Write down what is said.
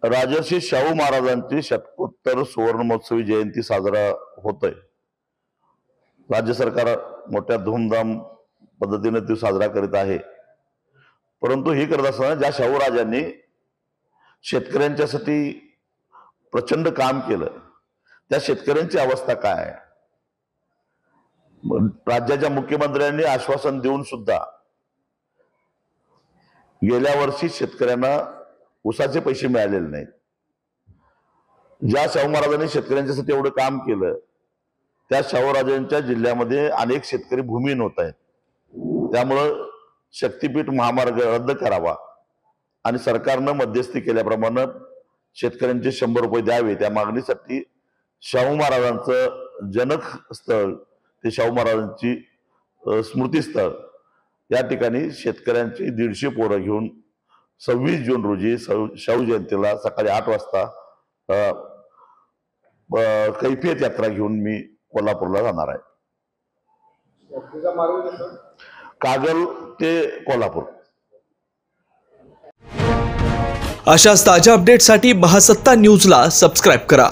राजर्षी शाहू महाराजांची शतकोत्तर सुवर्णमहोत्सवी जयंती साजरा होतोय। राज्य सरकार मोठ्या धूमधाम पद्धतीने ती साजरा करीत आहे। परंतु हे करत असताना ज्या शाहू राजांनी शेतकऱ्यांच्यासाठी प्रचंड काम केलं, त्या शेतकऱ्यांची अवस्था काय आहे? राज्याच्या मुख्यमंत्र्यांनी आश्वासन देऊन सुद्धा गेल्या वर्षी शेतकऱ्यांना ऊसाचे पैसे मिळालेले नाहीत। ज्या शाहू महाराजांनी शेतकऱ्यांच्यासाठी एवढं काम केलं, त्या शाहू राजांच्या जिल्ह्यामध्ये अनेक शेतकरी भूमिहीन होत आहेत। त्यामुळं शक्तीपीठ महामार्ग रद्द करावा आणि सरकारनं मध्यस्थी केल्याप्रमाणे शेतकऱ्यांचे 100 रुपये द्यावे, त्या मागणीसाठी शाहू महाराजांचं जनक स्थळ ते शाहू महाराजांची स्मृतीस्थळ या ठिकाणी शेतकऱ्यांची 150 पोरं घेऊन 26 जून रोजी शाहू जयंतीला सकाळी 8 वाजता कैफियत यात्रा घेऊन मी कोल्हापूरला जाणार आहे। कागल ते कोल्हापूर। अशाच ताज्या अपडेटसाठी महासत्ता न्यूजला सबस्क्राइब करा।